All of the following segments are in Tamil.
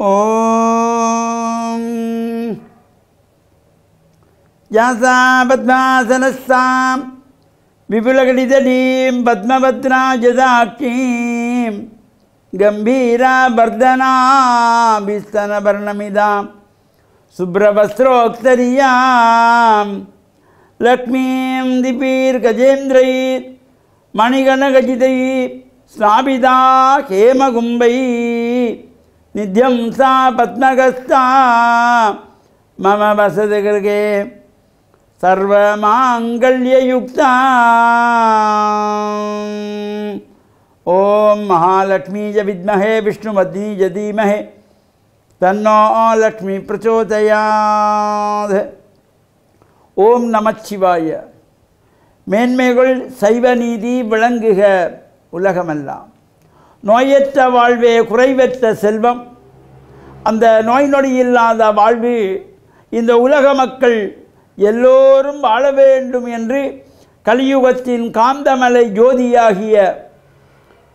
ஓம் யாசா பத்மாசனஸ்தாம் விபுலகடிதடீம் பத்மபத்ராஜதாக்கீம் கம்பீரா பர்தனாபிஸ்தனபர்ணமிதாம் சுப்ரவஸ்திரோக்தரியாம் லக்ஷ்மீம் திபீர்கஜேந்திரைர் மணிகணகஜிதை ஸ்நாபிதா ஹேமகும்பை நித்யம் சா பத்மகஸ்தா மம வசதி கிருகே சர்வமாங்கல்யயுக்தா. ஓம் மகாலக்ஷ்மீஜ வித்மஹே விஷ்ணுவத்னீஜ தீமஹே தன்னோ லக்ஷ்மி பிரச்சோதயாத். ஓம் நமச்சிவாய. மேன்மைகள் சைவ நீதி விளங்குக உலகமெல்லாம். நோயற்ற வாழ்வே குறைவற்ற செல்வம். அந்த நோய் நொடி இல்லாத வாழ்வு இந்த உலக மக்கள் எல்லோரும் வாழ வேண்டும் என்று கலியுகத்தின் காந்தமலை ஜோதியாகிய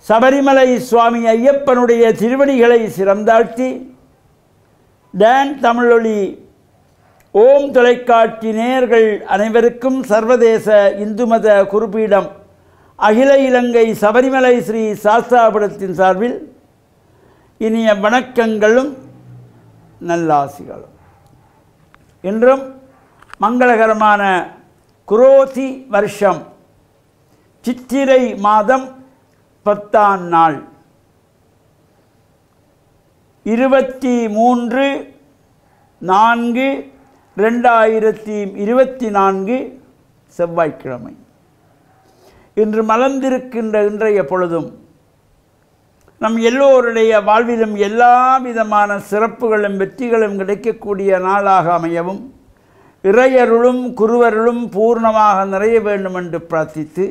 சபரிமலை சுவாமி ஐயப்பனுடைய திருவடிகளை சிறந்தாழ்த்தி டான் தமிழொலி ஓம் தொலைக்காட்சி நேயர்கள் அனைவருக்கும் சர்வதேச இந்து மத குருபீடம் அகில இலங்கை சபரிமலை ஸ்ரீ சாஸ்தாபுரத்தின் சார்பில் இனிய வணக்கங்களும் நல்லாசிகளும். இன்றும் மங்களகரமான குரோதி வருஷம் சித்திரை மாதம் 10ஆம் நாள் 23/4/2024 செவ்வாய்க்கிழமை. இன்று மலர்ந்திருக்கின்ற இன்றைய பொழுதும் நம் எல்லோருடைய வாழ்விலும் எல்லா விதமான சிறப்புகளும் வெற்றிகளும் கிடைக்கக்கூடிய நாளாக அமையவும் இறையருளும் குருவருளும் பூர்ணமாக நிறைய வேண்டும் என்று பிரார்த்தித்து,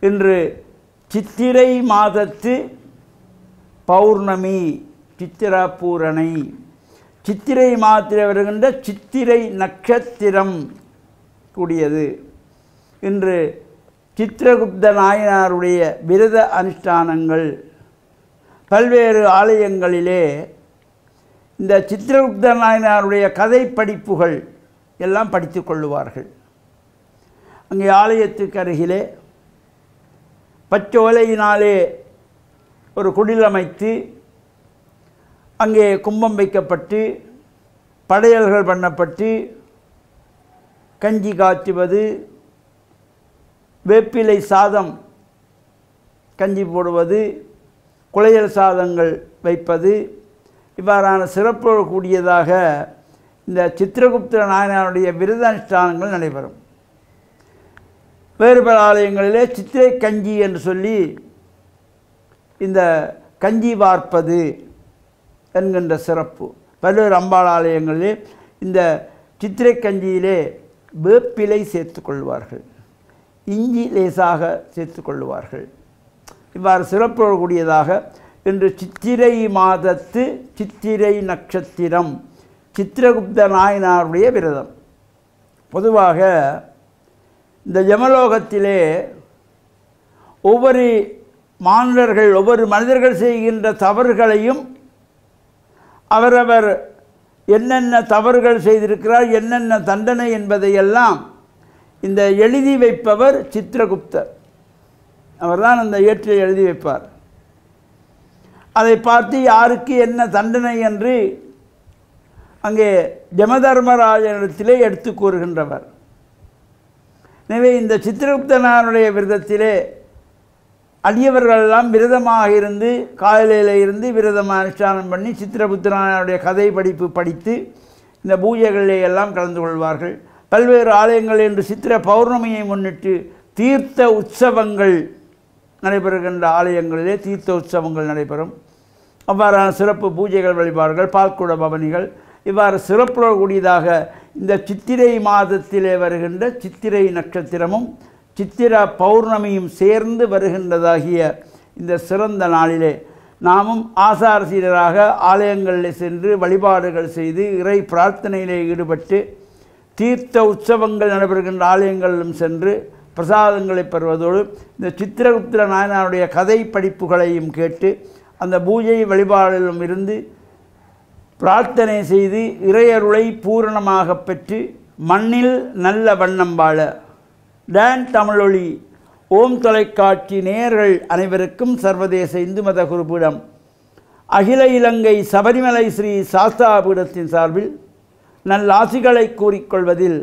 இன்று சித்திரை மாதத்து பௌர்ணமி சித்திரா பூரணை, சித்திரை மாதத்தில் வருகின்ற சித்திரை நட்சத்திரம் கூடியது. இன்று சித்திரகுப்த நாயனாருடைய விரத அனுஷ்டானங்கள் பல்வேறு ஆலயங்களிலே இந்த சித்திரகுப்த நாயனாருடைய கதை படிப்புகள் எல்லாம் படித்து கொள்ளுவார்கள். அங்கே ஆலயத்துக்கு அருகிலே பச்சோலையினாலே ஒரு குடில் அமைத்து அங்கே கும்பம் வைக்கப்பட்டு படையல்கள் பண்ணப்பட்டு கஞ்சி காய்ச்சுவது, வேப்பிலை சாதம் கஞ்சி போடுவது, குளையல் சாதங்கள் வைப்பது, இவ்வாறான சிறப்போடு கூடியதாக இந்த சித்திரகுப்த நாயனாருடைய விரத அனுஷ்டானங்கள் நடைபெறும். வேறு பல ஆலயங்களிலே சித்திரை கஞ்சி என்று சொல்லி இந்த கஞ்சி வார்ப்பது என்கின்ற சிறப்பு. பல்வேறு அம்பாள் ஆலயங்களிலே இந்த சித்திரை கஞ்சியிலே வேப்பிலை சேர்த்து கொள்வார்கள், இஞ்சி லேசாக சேர்த்து கொள்வார்கள். இவ்வாறு சிறப்போடு கூடியதாக இன்று சித்திரை மாதத்து சித்திரை நட்சத்திரம் சித்திரகுப்த நாயனாருடைய விரதம். பொதுவாக இந்த யமலோகத்திலே ஒவ்வொரு மானுடர்கள் ஒவ்வொரு மனிதர்கள் செய்கின்ற தவறுகளையும் அவரவர் என்னென்ன தவறுகள் செய்திருக்கிறார், என்னென்ன தண்டனை என்பதையெல்லாம் இந்த எழுதி வைப்பவர் சித்திரகுப்தர். அவர்தான் அந்த ஏட்டில் எழுதி வைப்பார். அதை பார்த்து யாருக்கு என்ன தண்டனை என்று அங்கே யமதர்மராஜனிடத்திலே எடுத்து கூறுகின்றவர். எனவே இந்த சித்திரகுப்தனாருடைய விரதத்திலே அடியவர்களெல்லாம் விரதமாக இருந்து காலையில் இருந்து விரதம் அனுஷ்டானம் பண்ணி சித்திரகுப்தனாருடைய கதை படிப்பு படித்து இந்த பூஜைகளிலே எல்லாம் கலந்து கொள்வார்கள். பல்வேறு ஆலயங்கள் என்று சித்திர பௌர்ணமியை முன்னிட்டு தீர்த்த உற்சவங்கள் நடைபெறுகின்ற ஆலயங்களிலே தீர்த்த உற்சவங்கள் நடைபெறும். அவ்வாறான சிறப்பு பூஜைகள், வழிபாடுகள், பால்குட பவனிகள், இவ்வாறு சிறப்புடன் கூடியதாக இந்த சித்திரை மாதத்திலே வருகின்ற சித்திரை நட்சத்திரமும் சித்திர பௌர்ணமியும் சேர்ந்து வருகின்றதாகிய இந்த சிறந்த நாளிலே நாமும் ஆசாரசீரராக ஆலயங்களில் சென்று வழிபாடுகள் செய்து இறை பிரார்த்தனையிலே ஈடுபட்டு தீர்த்த உற்சவங்கள் நடைபெறுகின்ற ஆலயங்களிலும் சென்று பிரசாதங்களை பெறுவதோடு இந்த சித்திரகுப்த நாயனாருடைய கதை படிப்புகளையும் கேட்டு அந்த பூஜை வழிபாடிலும் இருந்து பிரார்த்தனை செய்து இறையருளை பூரணமாக பெற்று மண்ணில் நல்ல வண்ணம் வாழ டான் தமிழொலி ஓம் தொலைக்காட்சி நேயர்கள் அனைவருக்கும் சர்வதேச இந்து மத குருபீடம் அகில இலங்கை சபரிமலை ஸ்ரீ சாஸ்தாபீடத்தின் சார்பில் நல்லாசிகளை கூறிக்கொள்வதில்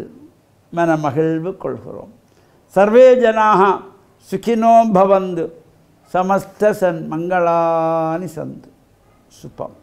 மனமகிழ்வு கொள்கிறோம். சர்வே ஜனாக சுகினோ பவந்து சமஸ்த சன் மங்களானி சந்து சுபம்.